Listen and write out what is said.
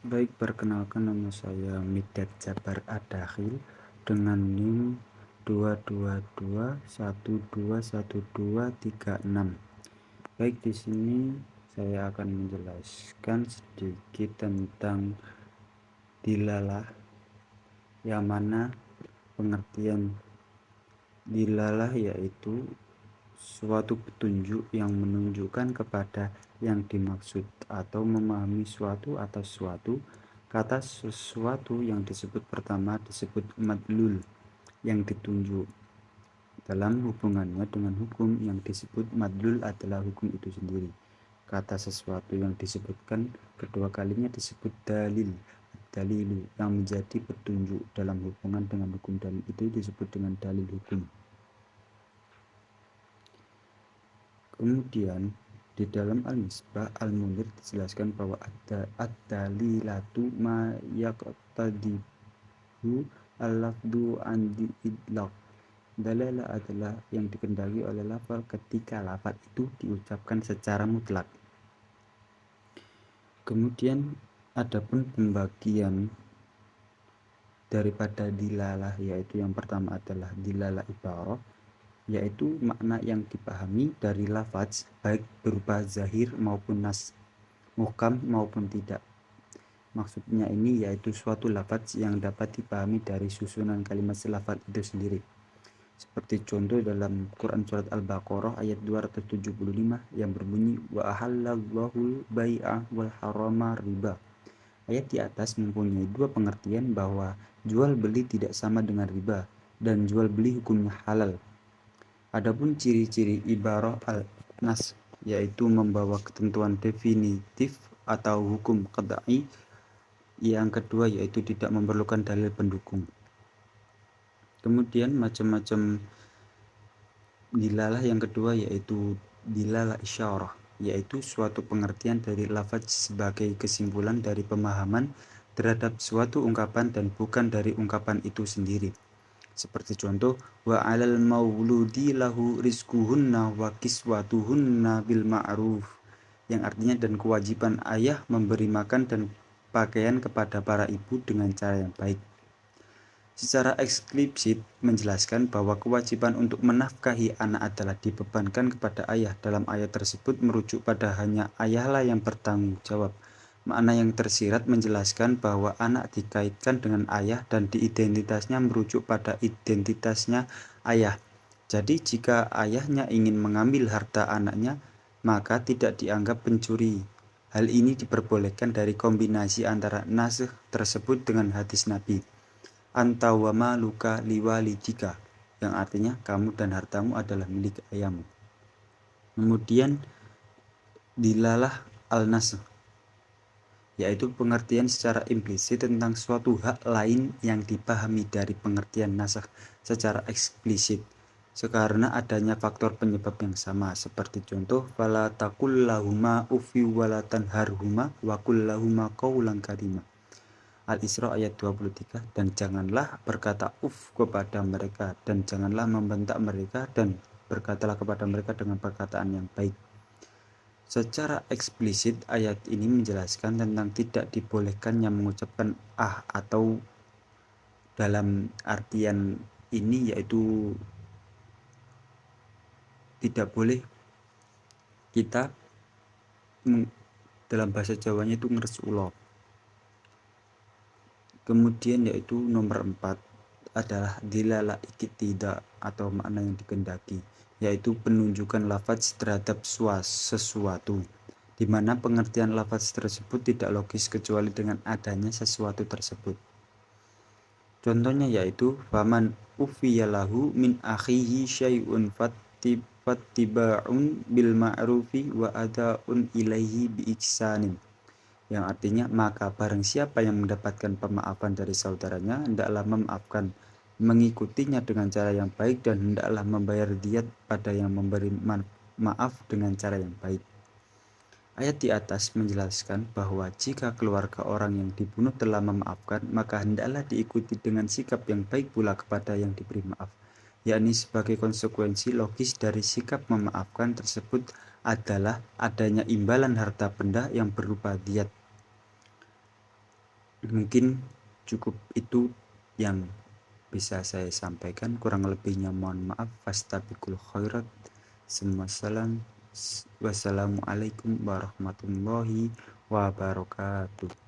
Baik, perkenalkan nama saya Mikdad Jabar Adakhil dengan NIM 222121236. Baik, di sini saya akan menjelaskan sedikit tentang dilalah, yang mana pengertian dilalah yaitu suatu petunjuk yang menunjukkan kepada yang dimaksud atau memahami suatu atau sesuatu. Kata sesuatu yang disebut pertama disebut madlul, yang ditunjuk. Dalam hubungannya dengan hukum, yang disebut madlul adalah hukum itu sendiri. Kata sesuatu yang disebutkan kedua kalinya disebut dalil, dalilu, yang menjadi petunjuk. Dalam hubungan dengan hukum dalil itu disebut dengan dalil hukum. Kemudian di dalam Al-Misbah Al-Munir dijelaskan bahwa ad-dalilatu ma yaqtadihu al-lafdu andi idlaq. Dalalah adalah yang dikendaki oleh lafal ketika lafal itu diucapkan secara mutlak. Kemudian adapun pembagian daripada dilalah, yaitu yang pertama adalah dilalah ibarah, yaitu makna yang dipahami dari lafaz baik berupa zahir maupun nas, muhkam maupun tidak. Maksudnya ini yaitu suatu lafaz yang dapat dipahami dari susunan kalimat lafaz itu sendiri. Seperti contoh dalam Quran surat Al-Baqarah ayat 275 yang berbunyi wa ahallallahul bai'a wal harama riba. Ayat di atas mempunyai dua pengertian bahwa jual beli tidak sama dengan riba dan jual beli hukumnya halal. Adapun ciri-ciri ibarah al-nas yaitu membawa ketentuan definitif atau hukum qad'i. Yang kedua yaitu tidak memerlukan dalil pendukung. Kemudian macam-macam dilalah yang kedua yaitu dilalah isyarah, yaitu suatu pengertian dari lafaz sebagai kesimpulan dari pemahaman terhadap suatu ungkapan dan bukan dari ungkapan itu sendiri. Seperti contoh wa 'alal mauludi lahu rizquhunna wa kiswatuhunna bil ma'ruf, yang artinya dan kewajiban ayah memberi makan dan pakaian kepada para ibu dengan cara yang baik. Secara eksplisit menjelaskan bahwa kewajiban untuk menafkahi anak adalah dibebankan kepada ayah. Dalam ayat tersebut merujuk pada hanya ayahlah yang bertanggung jawab. Makna yang tersirat menjelaskan bahwa anak dikaitkan dengan ayah dan di identitasnya merujuk pada identitasnya ayah. Jadi jika ayahnya ingin mengambil harta anaknya, maka tidak dianggap pencuri. Hal ini diperbolehkan dari kombinasi antara nasikh tersebut dengan hadis Nabi, antawama luka liwalidika, yang artinya kamu dan hartamu adalah milik ayahmu. Kemudian dilalah al-nasakh, yaitu pengertian secara implisit tentang suatu hak lain yang dipahami dari pengertian nasakh secara eksplisit karena adanya faktor penyebab yang sama. Seperti contoh fala taqul lahuma uffi wala tanharhuma wa qul lahuma qawlan karima. Al-Isra ayat 23, dan janganlah berkata kepada mereka dan janganlah membentak mereka dan berkatalah kepada mereka dengan perkataan yang baik. Secara eksplisit ayat ini menjelaskan tentang tidak dibolehkannya mengucapkan atau dalam artian ini yaitu tidak boleh kita dalam bahasa Jawanya itu ngeresulo. Kemudian yaitu nomor 4 adalah dilalah iktida atau makna yang dikendaki, yaitu penunjukan lafaz terhadap sesuatu, di mana pengertian lafaz tersebut tidak logis kecuali dengan adanya sesuatu tersebut. Contohnya yaitu faman ufiyalahu min akhihi syai'un fattiba'un bil ma'rufi wa ada'un ilaihi bi ihsanin, yang artinya maka barang siapa yang mendapatkan pemaafan dari saudaranya, hendaklah memaafkan, mengikutinya dengan cara yang baik, dan hendaklah membayar diat pada yang memberi maaf dengan cara yang baik. Ayat di atas menjelaskan bahwa jika keluarga orang yang dibunuh telah memaafkan, maka hendaklah diikuti dengan sikap yang baik pula kepada yang diberi maaf, yakni sebagai konsekuensi logis dari sikap memaafkan tersebut adalah adanya imbalan harta benda yang berupa diat. Mungkin cukup itu yang bisa saya sampaikan, kurang lebihnya mohon maaf. Fastabiqul khairat. Wassalamualaikum warahmatullahi wabarakatuh.